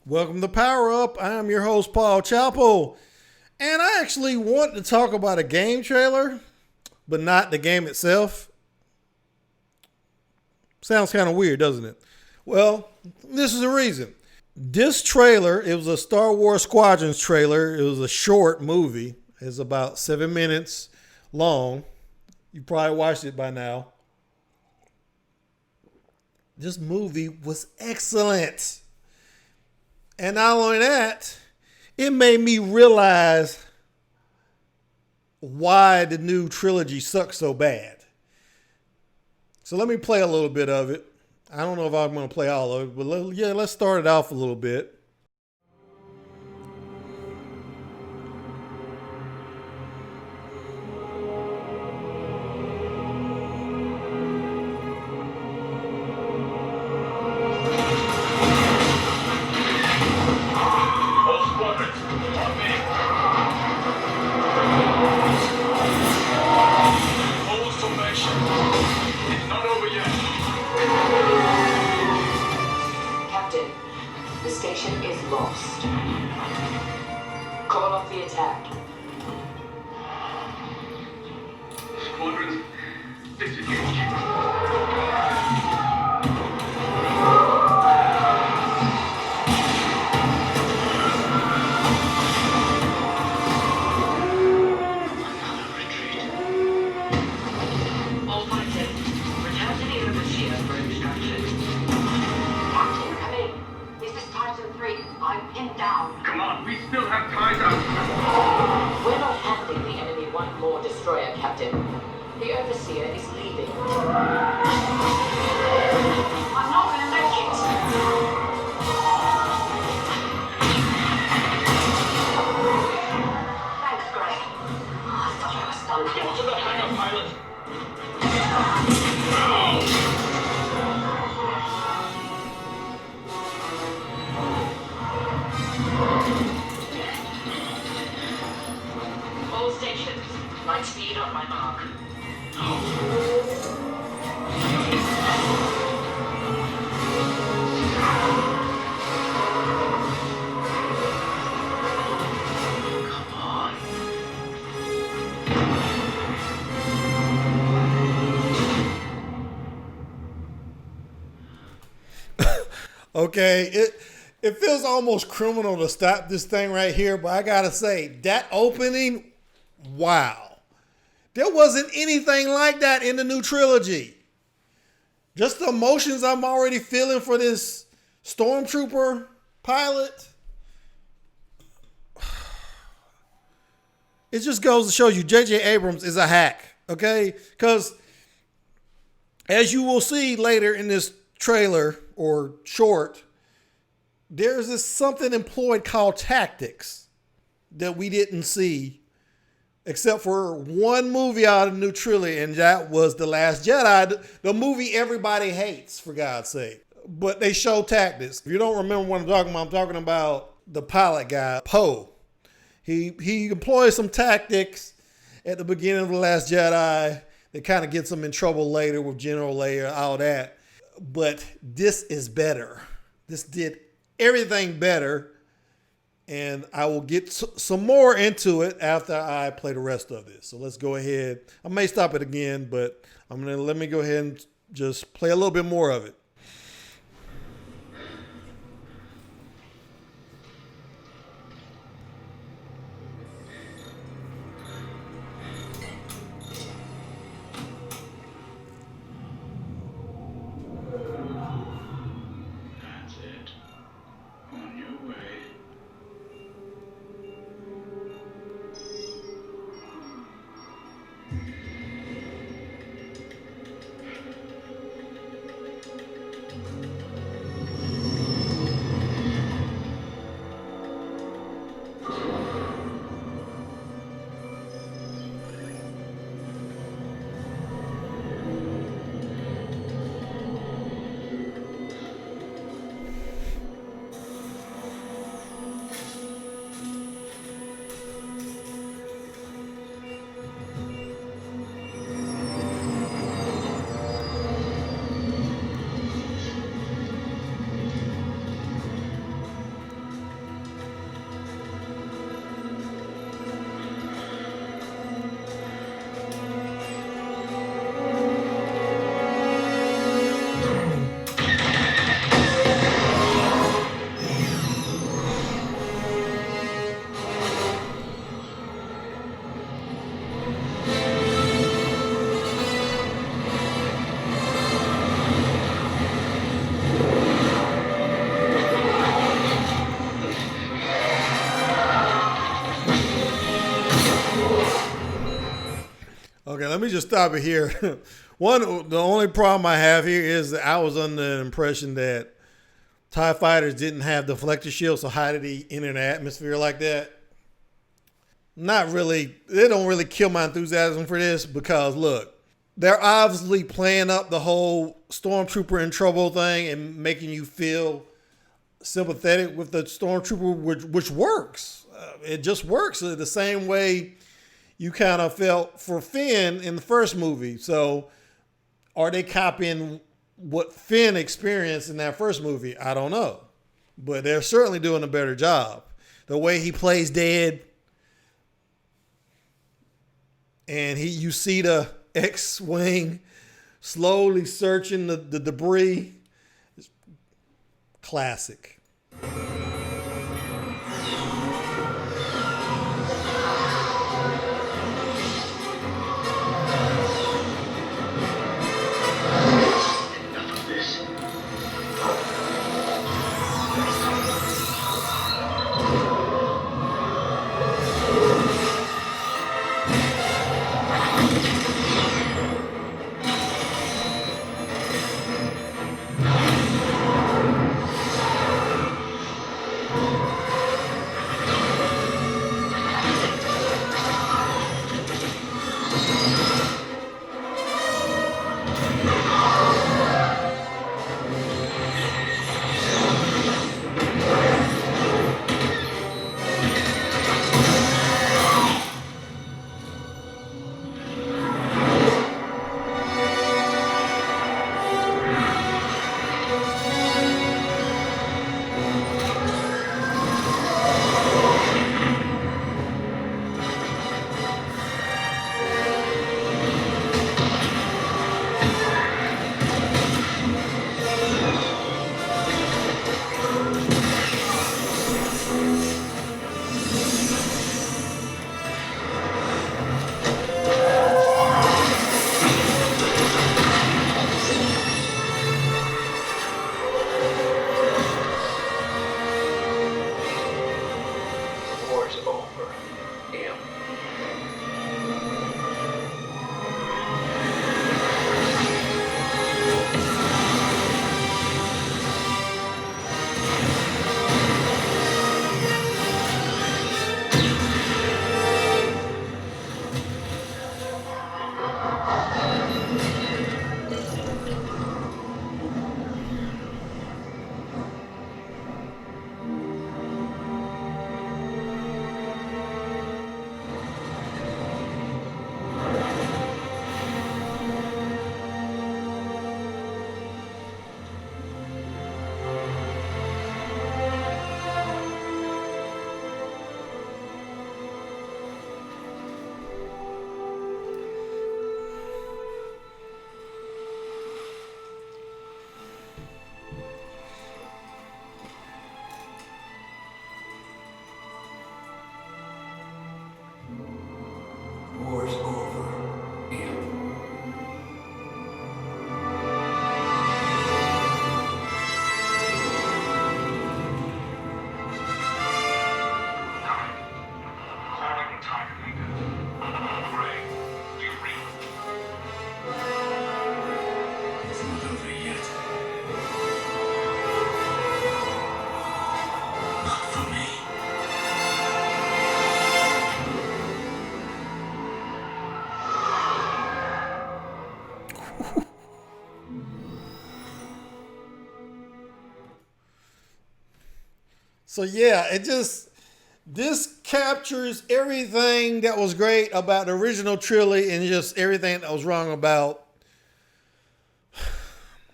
Welcome to Power Up. I am your host, Paul Chapo. And I actually want to talk about a game trailer, but not the game itself. Sounds kind of weird, doesn't it? Well, this is the reason. This trailer, it was a Star Wars Squadrons trailer. It was a short movie. It's about 7 minutes long. You probably watched it by now. This movie was excellent. And not only that, it made me realize why the new trilogy sucks so bad. So let me play a little bit of it. I don't know if I'm going to play all of it, but let's start it off a little bit. The station is lost. Call off the attack. Squadrons, disengage. Another retreat. All fighters, return to the overseer for instruction. Captain, come in. This is Titan 3. I'm pinned down. Come on, we still have time out. We're not handing the enemy one more destroyer, Captain. The overseer is leaving. I'm not going to make it. Thanks, Greg. I thought I was done. Get to the hangar, pilot. All stations, light speed on my mark. Come on. Okay, it feels almost criminal to stop this thing right here, but I gotta say, that opening, wow. There wasn't anything like that in the new trilogy. Just the emotions I'm already feeling for this stormtrooper pilot. It just goes to show you J.J. Abrams is a hack, okay? Because as you will see later in this trailer or short, there's this something employed called tactics that we didn't see except for one movie out of the new trilogy, and that was The Last Jedi, the movie everybody hates, for God's sake. But they show tactics. If you don't remember what I'm talking about the pilot guy, Poe. He employs some tactics at the beginning of The Last Jedi that kind of gets him in trouble later with General Leia, all that. But this is better. This did everything better. And I will get some more into it after I play the rest of this. So let's go ahead. I may stop it again, but let me go ahead and just play a little bit more of it. That's it. On your way. let me just stop it here. The only problem I have here is that I was under the impression that TIE fighters didn't have deflector shields, so how did he enter the atmosphere like that? Not really. They don't really kill my enthusiasm for this because, look, they're obviously playing up the whole stormtrooper in trouble thing and making you feel sympathetic with the stormtrooper, which works. It just works the same way you kind of felt for Finn in the first movie. So are they copying what Finn experienced in that first movie? I don't know. But they're certainly doing a better job. The way he plays dead, and you see the X-Wing slowly searching the debris. It's classic. So yeah, this captures everything that was great about the original trilogy and just everything that was wrong about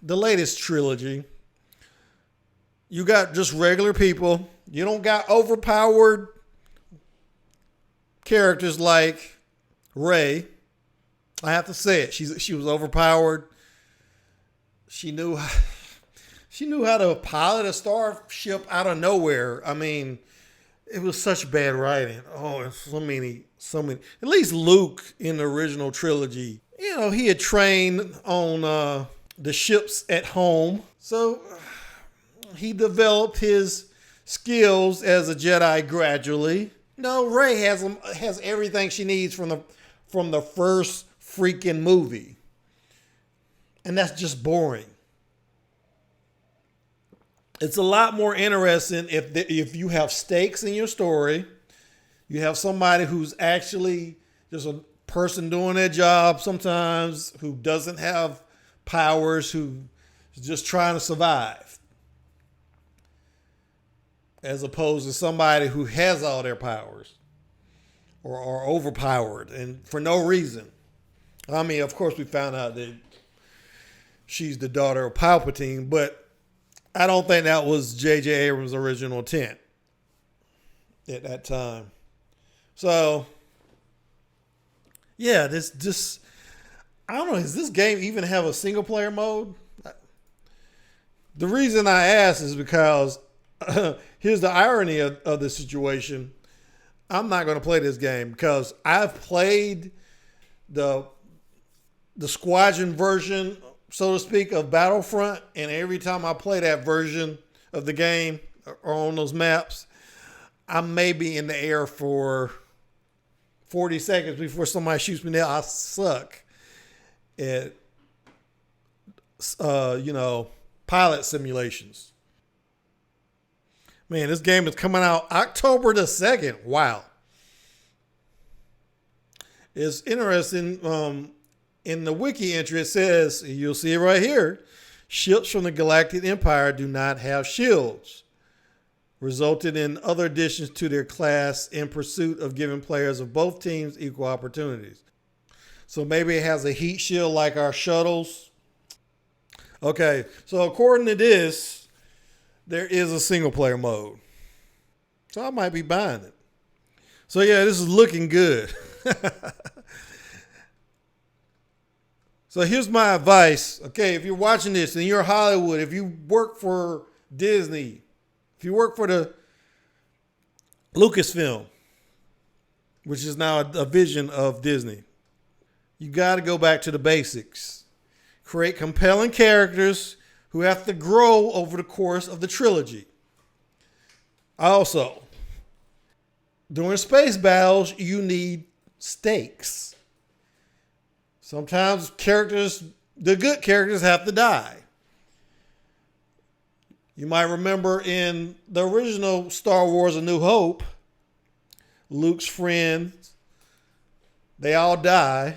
the latest trilogy. You got just regular people. You don't got overpowered characters like Rey. I have to say it. She was overpowered. She knew how to pilot a starship out of nowhere. I mean, it was such bad writing. Oh, so many. At least Luke in the original trilogy, he had trained on the ships at home. So he developed his skills as a Jedi gradually. No, Rey has everything she needs from the first freaking movie. And that's just boring. It's a lot more interesting if you have stakes in your story. You have somebody who's actually just a person doing their job sometimes, who doesn't have powers, who is just trying to survive, as opposed to somebody who has all their powers or are overpowered and for no reason. I mean, of course, we found out that she's the daughter of Palpatine, but I don't think that was J.J. Abrams' original intent at that time. So, yeah, this I don't know, does this game even have a single player mode? The reason I ask is because here's the irony of the situation. I'm not going to play this game because I've played the Squadron version, so to speak, of Battlefront, and every time I play that version of the game or on those maps, I may be in the air for 40 seconds before somebody shoots me down. I suck at, pilot simulations. Man, this game is coming out October the 2nd. Wow. It's interesting. In the wiki entry, it says, you'll see it right here, ships from the Galactic Empire do not have shields, resulted in other additions to their class in pursuit of giving players of both teams equal opportunities. So maybe it has a heat shield like our shuttles. Okay, so according to this, there is a single player mode. So I might be buying it. So yeah, this is looking good. So here's my advice. Okay, if you're watching this and you're Hollywood, if you work for Disney, if you work for the Lucasfilm, which is now a vision of Disney, you got to go back to the basics. Create compelling characters who have to grow over the course of the trilogy. Also, during space battles, you need stakes. Sometimes the good characters have to die. You might remember in the original Star Wars A New Hope, Luke's friends, they all die.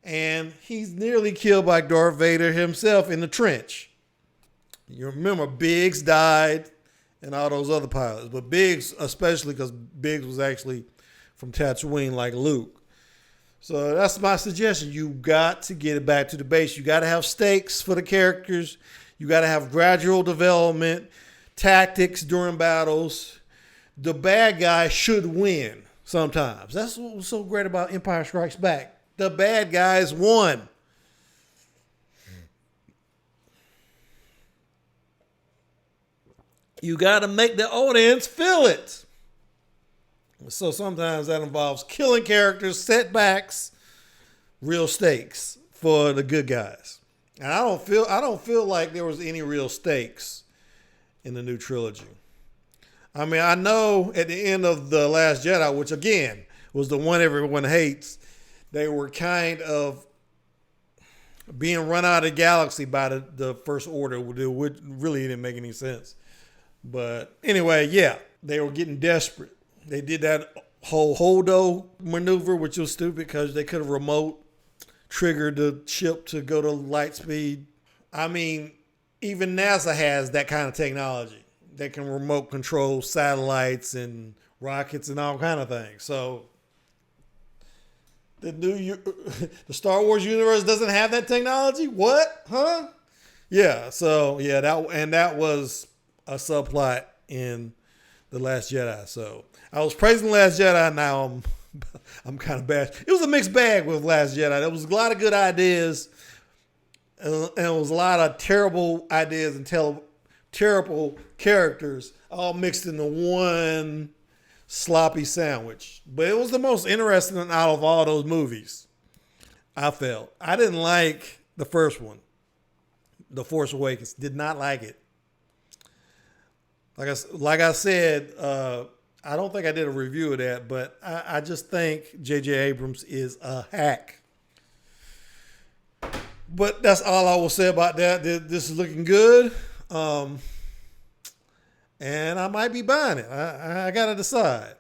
And he's nearly killed by Darth Vader himself in the trench. You remember Biggs died and all those other pilots. But Biggs, especially because Biggs was actually from Tatooine like Luke. So that's my suggestion. You got to get it back to the base. You got to have stakes for the characters. You got to have gradual development, tactics during battles. The bad guy should win sometimes. That's what was so great about Empire Strikes Back. The bad guys won. You got to make the audience feel it. So sometimes that involves killing characters, setbacks, real stakes for the good guys. And I don't feel like there was any real stakes in the new trilogy. I mean, I know at the end of The Last Jedi, which again was the one everyone hates, they were kind of being run out of the galaxy by the First Order, which really didn't make any sense. But anyway, yeah, they were getting desperate. They did that whole Holdo maneuver, which was stupid because they could have remote triggered the ship to go to light speed. I mean, even NASA has that kind of technology. They can remote control satellites and rockets and all kind of things. So the Star Wars universe doesn't have that technology? What? Huh? Yeah, so yeah, that was a subplot in The Last Jedi. So I was praising The Last Jedi, now I'm kind of bad. It was a mixed bag with Last Jedi. There was a lot of good ideas, and it was a lot of terrible ideas and terrible characters all mixed into one sloppy sandwich. But it was the most interesting out of all those movies, I felt. I didn't like the first one, The Force Awakens. Did not like it. Like I said, I don't think I did a review of that, but I just think J.J. Abrams is a hack. But that's all I will say about that. This is looking good. And I might be buying it. I got to decide.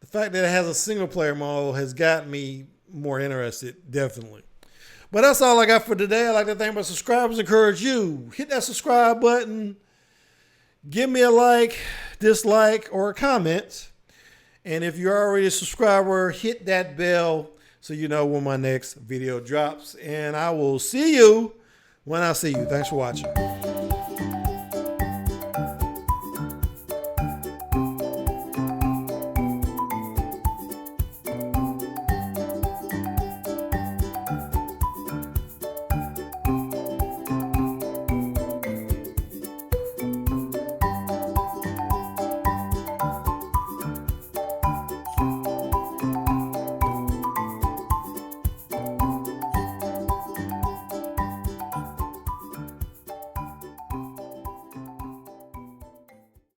The fact that it has a single player mode has got me more interested, definitely. But that's all I got for today. I'd like to thank my subscribers. Encourage you. Hit that subscribe button. Give me a like, dislike, or a comment. And if you're already a subscriber, hit that bell so you know when my next video drops. And I will see you when I see you. Thanks for watching.